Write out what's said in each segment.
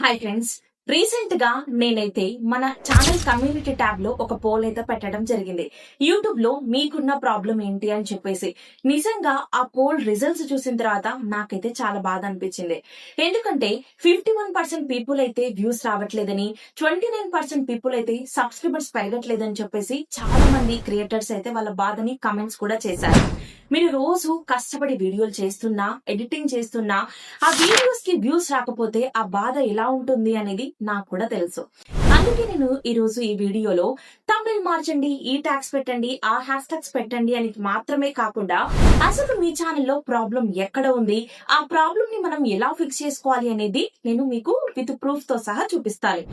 Hi friends. Recent గా నేనైతే మన ఛానల్ కమ్యూనిటీ ట్యాబ్ లో ఒక పోల్ అయితే పెట్టడం జరిగింది. యూట్యూబ్ లో మీకున్న ప్రాబ్లం ఏంటి అని చెప్పేసి. నిజంగా ఆ పోల్ రిజల్ట్స్ చూసిన తర్వాత నాకైతే చాలా బాధ అనిపించింది. ఎందుకంటే 51% పీపుల్ అయితే వ్యూస్ రావట్లేదని, 29% పీపుల్ అయితే సబ్స్క్రైబర్స్ పెరగట్లేదని చెప్పేసి చాలా మంది క్రియేటర్స్ అయితే వాళ్ళ బాధని కమెంట్స్ కూడా చేశారు. మీరు రోజు కష్టపడి వీడియోలు చేస్తున్నా, ఎడిటింగ్ చేస్తున్నా, ఆ వీడియోస్ కి వ్యూస్ రాకపోతే ఆ బాధ ఎలా ఉంటుంది అనేది నాకు కూడా తెలుసు. అందుకే నేను ఈ రోజు ఈ వీడియోలో థంబ్నెయిల్ మార్చండి, ఈ ట్యాగ్స్ పెట్టండి, ఆ హ్యాష్ ట్యాగ్స్ పెట్టండి అని మాత్రమే కాకుండా అసలు మీ ఛానల్లో ప్రాబ్లం ఎక్కడ ఉంది, ఆ ప్రాబ్లం ని మనం ఎలా ఫిక్స్ చేసుకోవాలి అనేది నేను మీకు విత్ ప్రూఫ్ తో సహా చూపిస్తాను.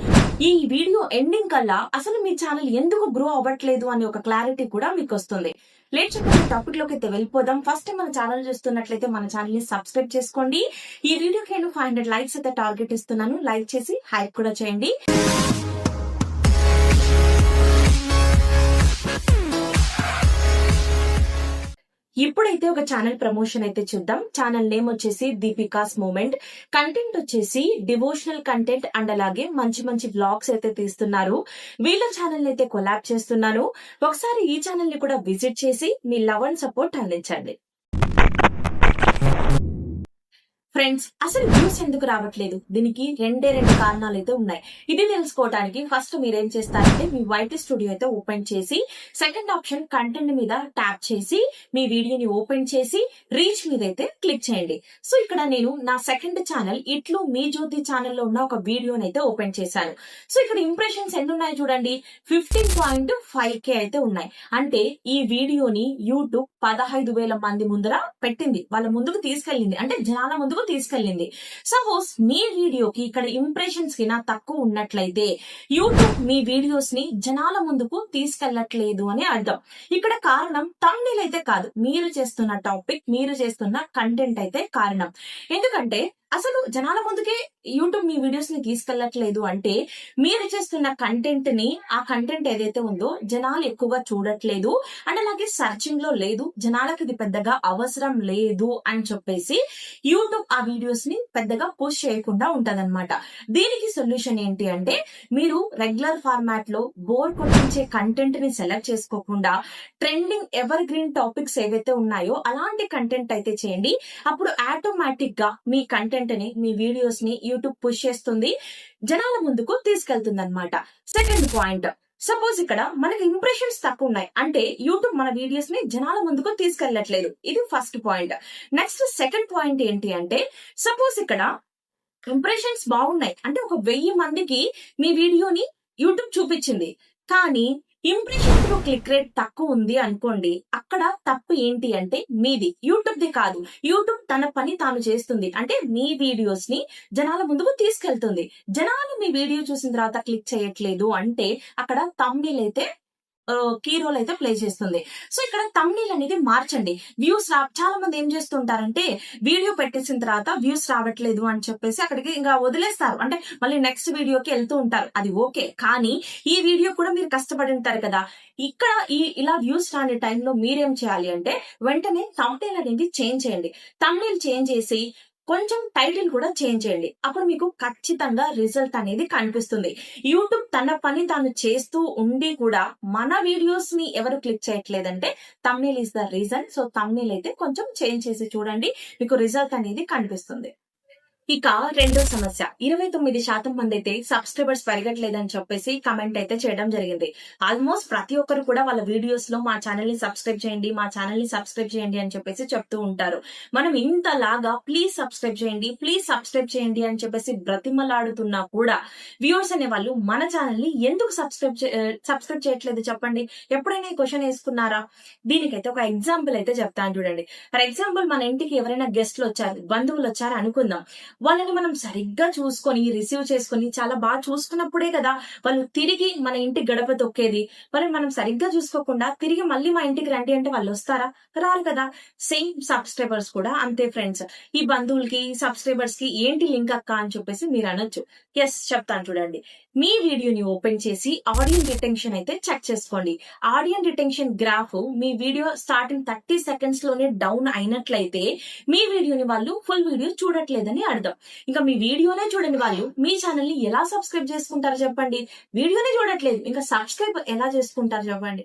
ఈ వీడియో ఎండింగ్ కల్లా అసలు మీ ఛానల్ ఎందుకు గ్రో అవ్వట్లేదు అనే ఒక క్లారిటీ కూడా మీకు వస్తుంది. లేట్ చెప్పిన టాపిక్ లోకి అయితే వెళ్ళిపోదాం. ఫస్ట్ మన ఛానల్ చూస్తున్నట్లయితే మన ఛానల్ ని సబ్స్క్రైబ్ చేసుకోండి. ఈ వీడియోకి నేను 500 లైక్స్ అయితే టార్గెట్ ఇస్తున్నాను. లైక్ చేసి హైప్ కూడా చేయండి. ఇప్పుడైతే ఒక ఛానల్ ప్రమోషన్ అయితే చూద్దాం. ఛానల్ నేమ్ వచ్చేసి దీపికాస్ మూమెంట్. కంటెంట్ వచ్చేసి డివోషనల్ కంటెంట్ అండ్ అలాగే మంచి మంచి వ్లాగ్స్ అయితే తీస్తున్నారు. వీళ్ళ ఛానల్ అయితే కొలాబ్ చేస్తున్నాను. ఒకసారి ఈ ఛానల్ ని కూడా విజిట్ చేసి మీ లవ్ అండ్ సపోర్ట్ అందించండి. ఫ్రెండ్స్, అసలు వ్యూస్ ఎందుకు రావట్లేదు? దీనికి రెండు కారణాలు అయితే ఉన్నాయి. ఇది తెలుసుకోవడానికి ఫస్ట్ మీరేం చేస్తారంటే మీ వైటీ స్టూడియో అయితే ఓపెన్ చేసి సెకండ్ ఆప్షన్ కంటెంట్ మీద ట్యాప్ చేసి మీ వీడియోని ఓపెన్ చేసి రీచ్ మీద అయితే క్లిక్ చేయండి. సో ఇక్కడ నేను నా సెకండ్ ఛానల్ ఇట్లు మీ జ్యోతి ఛానల్లో ఉన్న ఒక వీడియోని అయితే ఓపెన్ చేశాను. సో ఇక్కడ ఇంప్రెషన్స్ ఎన్ని ఉన్నాయి చూడండి, 15.5K అయితే ఉన్నాయి. అంటే ఈ వీడియోని యూట్యూబ్ 15,000 మంది ముందర పెట్టింది, వాళ్ళ ముందుకు తీసుకెళ్ళింది, అంటే జనాల ముందుకు తీసుకెళ్ళింది. సపోజ్ మీ వీడియోకి ఇక్కడ ఇంప్రెషన్స్ కి నా తక్కువ ఉన్నట్లయితే యూట్యూబ్ మీ వీడియోస్ ని జనాల ముందుకు తీసుకెళ్లట్లేదు అని అర్థం. ఇక్కడ కారణం థంబ్నెయిల్ అయితే కాదు, మీరు చేస్తున్న టాపిక్, మీరు చేస్తున్న కంటెంట్ అయితే కారణం. ఎందుకంటే అసలు జనాల ముందుకే యూట్యూబ్ మీ వీడియోస్ ని తీసుకెళ్లట్లేదు అంటే మీరు చేస్తున్న కంటెంట్ ని, ఆ కంటెంట్ ఏదైతే ఉందో జనాలు ఎక్కువగా చూడట్లేదు అండ్ అలాగే సర్చింగ్ లో లేదు, జనాలకి ఇది పెద్దగా అవసరం లేదు అని చెప్పేసి యూట్యూబ్ ఆ వీడియోస్ ని పెద్దగా పుష్ చేయకుండా ఉంటదన్నమాట. దీనికి సొల్యూషన్ ఏంటి అంటే మీరు రెగ్యులర్ ఫార్మాట్ లో బోర్ కొట్టించే కంటెంట్ ని సెలెక్ట్ చేసుకోకుండా ట్రెండింగ్ ఎవర్ గ్రీన్ టాపిక్స్ ఏవైతే ఉన్నాయో అలాంటి కంటెంట్ అయితే చేయండి. అప్పుడు ఆటోమేటిక్ గా మీ కంటెంట్ ని, మీ వీడియోస్ ని యూట్యూబ్ పుష్ చేస్తుంది, జనాల ముందుకు తీసుకెళ్తుంది అనమాట. సెకండ్ పాయింట్, సపోజ్ ఇక్కడ మనకి ఇంప్రెషన్స్ తక్కువ ఉన్నాయి అంటే యూట్యూబ్ మన వీడియోస్ ని జనాల ముందుకు తీసుకెళ్లట్లేదు. ఇది first point. Next second point ఏంటి అంటే సపోజ్ ఇక్కడ ఇంప్రెషన్స్ బాగున్నాయి అంటే ఒక 1000 మందికి మీ వీడియోని యూట్యూబ్ చూపించింది, కానీ ఇంప్రెషన్ త్రూ క్లిక్ రేట్ తక్కువ ఉంది అనుకోండి. అక్కడ తప్పు ఏంటి అంటే మీది, యూట్యూబ్ ది కాదు. యూట్యూబ్ తన పని తాను చేస్తుంది, అంటే మీ వీడియోస్ ని జనాల ముందుకు తీసుకెళ్తుంది. జనాలు మీ వీడియో చూసిన తర్వాత క్లిక్ చేయట్లేదు అంటే అక్కడ థంబ్నెయిల్ అయితే కీ రోల్ అయితే ప్లే చేస్తుంది. సో ఇక్కడ థంబ్నెయిల్ అనేది మార్చండి. వ్యూస్ చాలా మంది ఏం చేస్తుంటారంటే వీడియో పెట్టేసిన తర్వాత వ్యూస్ రావట్లేదు అని చెప్పేసి అక్కడికి ఇంకా వదిలేస్తారు, అంటే మళ్ళీ నెక్స్ట్ వీడియోకి వెళ్తూ ఉంటారు. అది ఓకే, కానీ ఈ వీడియో కూడా మీరు కష్టపడి ఉంటారు కదా. ఇక్కడ ఇలా వ్యూస్ రాని టైంలో మీరేం చేయాలి అంటే వెంటనే థంబ్నెయిల్ అనేది చేంజ్ చేయండి. థంబ్నెయిల్ చేంజ్ చేసి కొంచెం టైటిల్ కూడా చేంజ్ చేయండి. అప్పుడు మీకు ఖచ్చితంగా రిజల్ట్ అనేది కనిపిస్తుంది. యూట్యూబ్ తన పని తాను చేస్తూ ఉండి కూడా మన వీడియోస్ ని ఎవరు క్లిక్ చేయట్లేదంటే thumbnail is the reason. So thumbnail అయితే కొంచెం చేంజ్ చేసి చూడండి, మీకు రిజల్ట్ అనేది కనిపిస్తుంది. ఇక రెండో సమస్య, 29% మంది అయితే సబ్స్క్రైబర్స్ పెరగట్లేదని చెప్పేసి కమెంట్ అయితే చేయడం జరిగింది. ఆల్మోస్ట్ ప్రతి ఒక్కరు కూడా వాళ్ళ వీడియోస్ లో మా ఛానల్ ని సబ్స్క్రైబ్ చేయండి, మా ఛానల్ ని సబ్స్క్రైబ్ చేయండి అని చెప్పేసి చెప్తూ ఉంటారు. మనం ఇంతలాగా ప్లీజ్ సబ్స్క్రైబ్ చేయండి, ప్లీజ్ సబ్స్క్రైబ్ చేయండి అని చెప్పేసి బ్రతిమలాడుతున్నా కూడా వ్యూవర్స్ అనే వాళ్ళు మన ఛానల్ ని ఎందుకు సబ్స్క్రైబ్ చేయట్లేదు చెప్పండి? ఎప్పుడైనా ఈ క్వశ్చన్ వేసుకున్నారా? దీనికైతే ఒక ఎగ్జాంపుల్ అయితే చెప్తాను చూడండి. ఫర్ ఎగ్జాంపుల్, మన ఇంటికి ఎవరైనా గెస్ట్లు వచ్చారు, బంధువులు వచ్చారు అనుకుందాం. వాళ్ళని మనం సరిగ్గా చూసుకొని రిసీవ్ చేసుకొని చాలా బాగా చూసుకున్నప్పుడే కదా వాళ్ళు తిరిగి మన ఇంటి గడప తొక్కేది. మరి మనం సరిగ్గా చూసుకోకుండా తిరిగి మళ్ళీ మా ఇంటికి రండి అంటే వాళ్ళు వస్తారా? రారు కదా. సేమ్ సబ్స్క్రైబర్స్ కూడా అంతే ఫ్రెండ్స్. ఈ బంధువులకి సబ్స్క్రైబర్స్ కి ఏంటి లింక్ అక్క అని చెప్పేసి మీరు అనొచ్చు. ఎస్, చెప్తాను చూడండి. మీ వీడియోని ఓపెన్ చేసి ఆడియన్ రిటెన్షన్ అయితే చెక్ చేసుకోండి. ఆడియన్ రిటెన్షన్ గ్రాఫ్ మీ వీడియో స్టార్టింగ్ 30 సెకండ్స్ లోనే డౌన్ అయినట్లయితే మీ వీడియోని వాళ్ళు ఫుల్ వీడియో చూడట్లేదని అర్థం. దూరం. ఇంకా మీ వీడియోనే చూడని వాళ్ళు మీ ఛానల్ ని ఎలా సబ్స్క్రైబ్ చేసుకుంటారు చెప్పండి? వీడియోనే చూడట్లేదు, ఇంకా సబ్స్క్రైబ్ ఎలా చేసుకుంటారు చెప్పండి?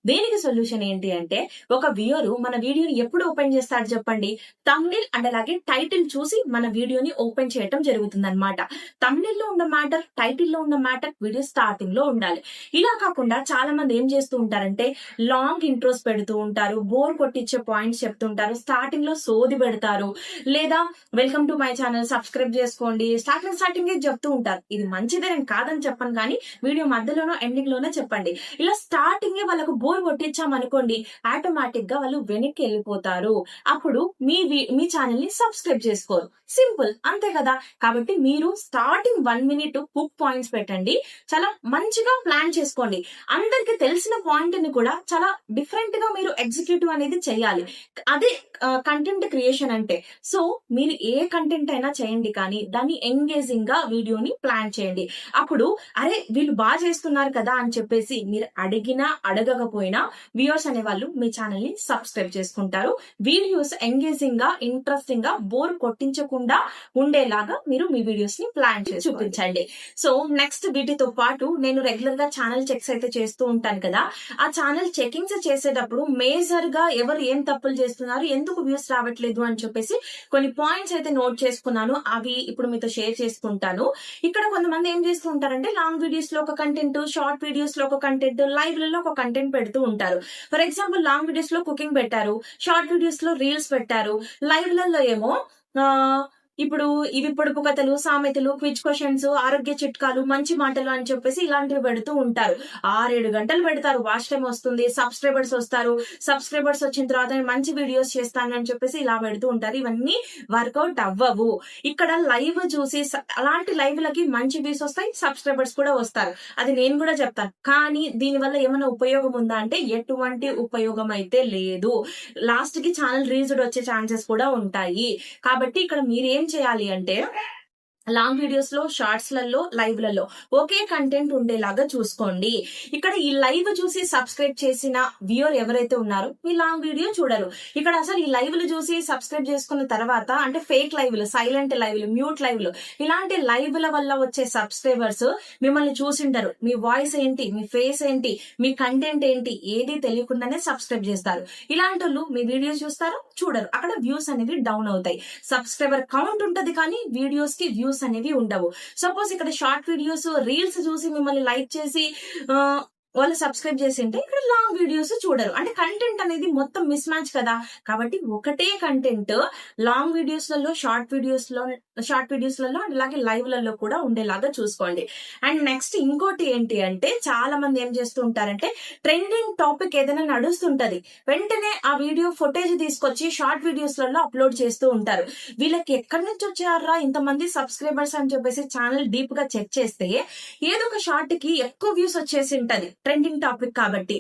దీనికి సొల్యూషన్ ఏంటి అంటే, ఒక వ్యూయర్ మన వీడియోని ఎప్పుడు ఓపెన్ చేస్తాడు చెప్పండి? థంబ్నెయిల్ అండ్ అలాగే టైటిల్ చూసి మన వీడియోని ఓపెన్ చేయటం జరుగుతుంది అనమాట. థంబ్నెయిల్ లో ఉన్న మ్యాటర్, టైటిల్ లో ఉన్న మ్యాటర్ వీడియో స్టార్టింగ్ లో ఉండాలి. ఇలా కాకుండా చాలా మంది ఏం చేస్తూ ఉంటారంటే, లాంగ్ ఇంట్రోస్ పెడుతూ ఉంటారు, బోర్ కొట్టించే పాయింట్స్ చెప్తుంటారు, స్టార్టింగ్ లో సోది పెడతారు, లేదా welcome to my channel, subscribe చేసుకోండి, స్టార్టింగ్ చెప్తూ ఉంటారు. ఇది మంచిదే, నేను కాదని చెప్పను, కానీ వీడియో మధ్యలోనో ఎండింగ్ లోనే చెప్పండి. ఇలా స్టార్టింగ్ వాళ్ళకు బోర్ కొట్టించామనుకోండి, ఆటోమేటిక్ గా వాళ్ళు వెనక్కి వెళ్ళిపోతారు. అప్పుడు మీ ఛానల్ ని సబ్స్క్రైబ్ చేసుకోరు. సింపుల్, అంతే కదా. కాబట్టి మీరు స్టార్టింగ్ 1 minute హుక్ పాయింట్స్ పెట్టండి, చాలా మంచిగా ప్లాన్ చేసుకోండి. అందరికి తెలిసిన పాయింట్ ని కూడా చాలా డిఫరెంట్ గా మీరు ఎగ్జిక్యూటివ్ అనేది చేయాలి. అదే కంటెంట్ క్రియేషన్ అంటే. సో మీరు ఏ కంటెంట్ అయినా చేయండి, కానీ దాన్ని ఎంగేజింగ్ గా వీడియోని ప్లాన్ చేయండి. అప్పుడు అరే వీళ్ళు బాగా చేస్తున్నారు కదా అని చెప్పేసి మీరు అడిగినా అడగకపోయినా వ్యూవర్స్ అనే వాళ్ళు మీ ఛానల్ ని సబ్స్క్రైబ్ చేసుకుంటారు. వీడియోస్ ఎంగేజింగ్ గా, ఇంట్రెస్టింగ్ గా, బోర్ కొట్టించకుండా ఉండేలాగా మీరు మీ వీడియోస్ ని ప్లాన్ చేసి చూపించండి. సో నెక్స్ట్ వీటితో పాటు నేను రెగ్యులర్ గా ఛానల్ చెక్స్ అయితే చేస్తూ ఉంటాను కదా. ఆ ఛానల్ చెకింగ్స్ చేసేటప్పుడు మేజర్ గా ఎవరు ఏం తప్పులు చేస్తున్నారు, ఎందుకు వ్యూస్ రావట్లేదు అని చెప్పేసి కొన్ని పాయింట్స్ అయితే నోట్ చేసుకున్నాను. అవి ఇప్పుడు మీతో షేర్ చేసుకుంటాను. ఇక్కడ కొంతమంది ఏం చేస్తూ ఉంటారంటే, లాంగ్ వీడియోస్ లో ఒక కంటెంట్, షార్ట్ వీడియోస్ లో ఒక కంటెంట్, లైవ్ లలో ఒక కంటెంట్ పెడుతూ ఉంటారు. ఫర్ ఎగ్జాంపుల్ లాంగ్ వీడియోస్ లో కుకింగ్ పెట్టారు, షార్ట్ వీడియోస్ లో రీల్స్ పెట్టారు, లైవ్ లలో ఏమో ఇప్పుడు ఇవి పొడుపు కథలు, సామెతలు, క్విజ్ క్వశ్చన్స్, ఆరోగ్య చిట్కాలు, మంచి మాటలు అని చెప్పేసి ఇలాంటివి పెడుతూ ఉంటారు. 6-7 గంటలు పెడతారు. వాచ్ టైం వస్తుంది, సబ్స్క్రైబర్స్ వస్తారు. సబ్స్క్రైబర్స్ వచ్చిన తర్వాత మంచి వీడియోస్ చేస్తాను అని చెప్పేసి ఇలా పెడుతూ ఉంటారు. ఇవన్నీ వర్కౌట్ అవ్వవు. ఇక్కడ లైవ్ చూసి అలాంటి లైవ్ లకి మంచి వ్యూస్ వస్తాయి, సబ్స్క్రైబర్స్ కూడా వస్తారు. అది నేను కూడా చెప్తాను. కానీ దీనివల్ల ఏమైనా ఉపయోగం ఉందా అంటే ఎటువంటి ఉపయోగం అయితే లేదు. లాస్ట్ కి ఛానల్ రీజుడ్ వచ్చే ఛాన్సెస్ కూడా ఉంటాయి. కాబట్టి ఇక్కడ మీరేం చేయాలి అంటే, లాంగ్ వీడియోస్ లో, షార్ట్స్ లలో, లైవ్ లలో ఒకే కంటెంట్ ఉండేలాగా చూసుకోండి. ఇక్కడ ఈ లైవ్ చూసి సబ్స్క్రైబ్ చేసిన వ్యూయర్ ఎవరైతే ఉన్నారో మీ లాంగ్ వీడియో చూడరు. ఇక్కడ అసలు ఈ లైవ్లు చూసి సబ్స్క్రైబ్ చేసుకున్న తర్వాత, అంటే ఫేక్ లైవ్లు, సైలెంట్ లైవ్లు, మ్యూట్ లైవ్లు, ఇలాంటి లైవ్ల వల్ల వచ్చే సబ్స్క్రైబర్స్ మిమ్మల్ని చూసింటారు. మీ వాయిస్ ఏంటి, మీ ఫేస్ ఏంటి, మీ కంటెంట్ ఏంటి, ఏది తెలియకుండానే సబ్స్క్రైబ్ చేస్తారు. ఇలాంటి వాళ్ళు మీ వీడియోస్ చూస్తారు, చూడరు. అక్కడ వ్యూస్ అనేవి డౌన్ అవుతాయి. సబ్స్క్రైబర్ కౌంట్ ఉంటది, కానీ వీడియోస్ కి వ్యూస్ అనేవి ఉండవు. సపోజ్ ఇక్కడ షార్ట్ వీడియోస్, రీల్స్ చూసి మిమ్మల్ని లైక్ చేసి వాళ్ళు సబ్స్క్రైబ్ చేసి ఉంటే, ఇక్కడ లాంగ్ వీడియోస్ చూడరు. అంటే కంటెంట్ అనేది మొత్తం మిస్ మ్యాచ్ కదా. కాబట్టి ఒకటే కంటెంట్ లాంగ్ వీడియోస్ లలో, షార్ట్ వీడియోస్ లలో, అలాగే లైవ్ లలో కూడా ఉండేలాగా చూసుకోండి. అండ్ నెక్స్ట్ ఇంకోటి ఏంటి అంటే, చాలా మంది ఏం చేస్తూ ఉంటారంటే, ట్రెండింగ్ టాపిక్ ఏదైనా నడుస్తుంటది, వెంటనే ఆ వీడియో ఫుటేజ్ తీసుకొచ్చి షార్ట్ వీడియోస్ లలో అప్లోడ్ చేస్తూ ఉంటారు. వీళ్ళకి ఎక్కడి నుంచి వచ్చారా ఇంతమంది సబ్స్క్రైబర్స్ అని చెప్పేసి ఛానల్ డీప్ గా చెక్ చేస్తే ఏదో ఒక షార్ట్ కి ఎక్కువ వ్యూస్ వచ్చేసి ఉంటది, ట్రెండింగ్ టాపిక్ కాబట్టి.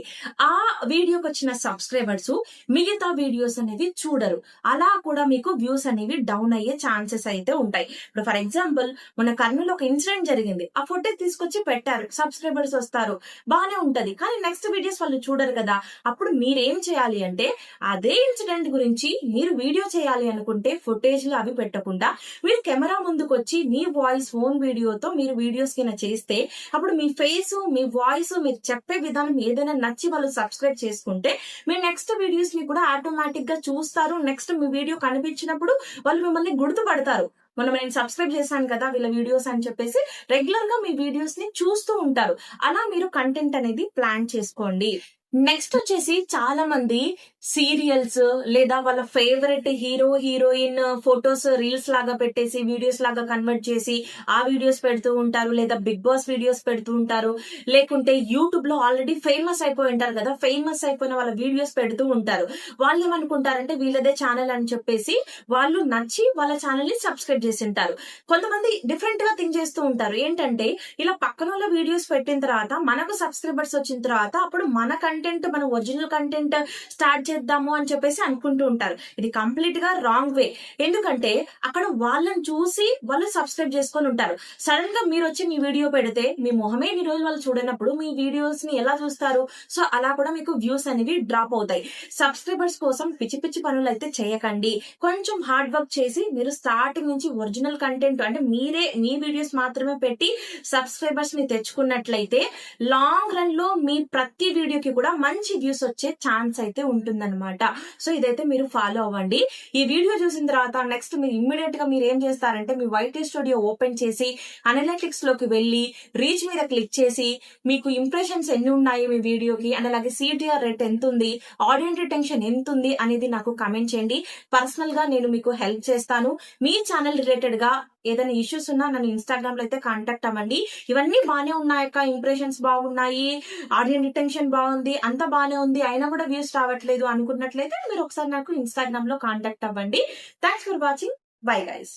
ఆ వీడియోకి వచ్చిన సబ్స్క్రైబర్స్ మిగతా వీడియోస్ అనేవి చూడరు. అలా కూడా మీకు వ్యూస్ అనేవి డౌన్ అయ్యే ఛాన్సెస్ అయితే ఉంటాయి. ఇప్పుడు ఫర్ ఎగ్జాంపుల్ మన కర్నూలు ఒక ఇన్సిడెంట్ జరిగింది, ఆ ఫోటో తీసుకొచ్చి పెట్టారు, సబ్స్క్రైబర్స్ వస్తారు, బానే ఉంటది, కానీ నెక్స్ట్ వీడియోస్ వాళ్ళు చూడరు కదా. అప్పుడు మీరేం చేయాలి అంటే, అదే ఇన్సిడెంట్ గురించి మీరు వీడియో చేయాలి అనుకుంటే ఫుటేజ్ లో అవి పెట్టకుండా మీరు కెమెరా ముందుకు వచ్చి మీ వాయిస్, ఓన్ వీడియోతో మీరు వీడియోస్ కింద చేస్తే, అప్పుడు మీ ఫేస్, మీ వాయిస్, మీరు చెప్పే విధానం ఏదైనా నచ్చి వాళ్ళు సబ్స్క్రైబ్ చేసుకుంటే, మీ నెక్స్ట్ వీడియోస్ ని కూడా ఆటోమేటిక్ గా చూస్తారు. నెక్స్ట్ మీ వీడియో కనిపించినప్పుడు వాళ్ళు మిమ్మల్ని గుర్తుపడతారు. నేను సబ్స్క్రైబ్ చేశాను కదా వీళ్ళ వీడియోస్ అని చెప్పేసి రెగ్యులర్ గా మీ వీడియోస్ ని చూస్తూ ఉంటారు. అలా మీరు కంటెంట్ అనేది ప్లాన్ చేసుకోండి. నెక్స్ట్ వచ్చేసి చాలా మంది సీరియల్స్ లేదా వాళ్ళ favourite hero, heroine photos reels లాగా పెట్టేసి వీడియోస్ లాగా కన్వర్ట్ చేసి ఆ వీడియోస్ పెడుతూ ఉంటారు, లేదా బిగ్ బాస్ వీడియోస్ పెడుతూ ఉంటారు, లేకుంటే యూట్యూబ్ లో ఆల్రెడీ ఫేమస్ అయిపోయి ఉంటారు కదా, ఫేమస్ అయిపోయిన వాళ్ళ వీడియోస్ పెడుతూ ఉంటారు. వాళ్ళు ఏమనుకుంటారంటే వీళ్ళదే ఛానల్ అని చెప్పేసి వాళ్ళు నచ్చి వాళ్ళ ఛానల్ ని సబ్స్క్రైబ్ చేసి ఉంటారు. కొంతమంది డిఫరెంట్ గా థింక్ చేస్తూ ఉంటారు, ఏంటంటే ఇలా పక్కన వాళ్ళ వీడియోస్ పెట్టిన తర్వాత మనకు సబ్స్క్రైబర్స్ వచ్చిన తర్వాత అప్పుడు మన కంటెంట్, మన ఒరిజినల్ కంటెంట్ స్టార్ట్ చేద్దాము అని చెప్పేసి అనుకుంటూ ఉంటారు. ఇది కంప్లీట్ గా రాంగ్ వే. ఎందుకంటే అక్కడ వాళ్ళని చూసి వాళ్ళు సబ్స్క్రైబ్ చేసుకొని ఉంటారు. సడన్ గా మీరు వచ్చి మీ వీడియో పెడితే మీ మొహమే ఈ రోజు వాళ్ళు చూడనప్పుడు మీ వీడియోస్ ని ఎలా చూస్తారు? సో అలా కూడా మీకు వ్యూస్ అనేవి డ్రాప్ అవుతాయి. సబ్స్క్రైబర్స్ కోసం పిచ్చి పిచ్చి పనులు అయితే చేయకండి. కొంచెం హార్డ్ వర్క్ చేసి మీరు స్టార్టింగ్ నుంచి ఒరిజినల్ కంటెంట్ అంటే మీరే మీ వీడియోస్ మాత్రమే పెట్టి సబ్స్క్రైబర్స్ ని తెచ్చుకున్నట్లయితే లాంగ్ రన్ లో మీ ప్రతి వీడియోకి కూడా మంచి వ్యూస్ వచ్చే ఛాన్స్ అయితే ఉంటుందన్నమాట. సో ఇదైతే మీరు ఫాలో అవ్వండి. ఈ వీడియో చూసిన తర్వాత నెక్స్ట్ మీరు ఇమ్మీడియట్ గా మీరు ఏం చేస్తారంటే మీ వైటీ స్టూడియో ఓపెన్ చేసి అనలిటిక్స్ లోకి వెళ్ళి రీచ్ మీద క్లిక్ చేసి మీకు ఇంప్రెషన్స్ ఎన్ని ఉన్నాయి మీ వీడియోకి అండ్ అలాగే సిటిఆర్ రేట్ ఎంత ఉంది, ఆడియన్స్ రిటెన్షన్ ఎంత ఉంది అనేది నాకు కమెంట్ చేయండి. పర్సనల్ గా నేను మీకు హెల్ప్ చేస్తాను. మీ ఛానల్ రిలేటెడ్ గా ఏదైనా ఇష్యూస్ ఉన్నా నన్ను ఇన్స్టాగ్రామ్ లో అయితే కాంటాక్ట్ అవ్వండి. ఇవన్నీ బానే ఉన్నాయక్క, ఇంప్రెషన్స్ బాగున్నాయి, ఆడియన్స్ రిటెన్షన్ బాగుంది, అంత బానే ఉంది, అయినా కూడా వ్యూస్ రావట్లేదు అనుకున్నట్లయితే మీరు ఒకసారి నాకు ఇన్స్టాగ్రామ్ లో కాంటాక్ట్ అవ్వండి. Thanks for watching. Bye guys.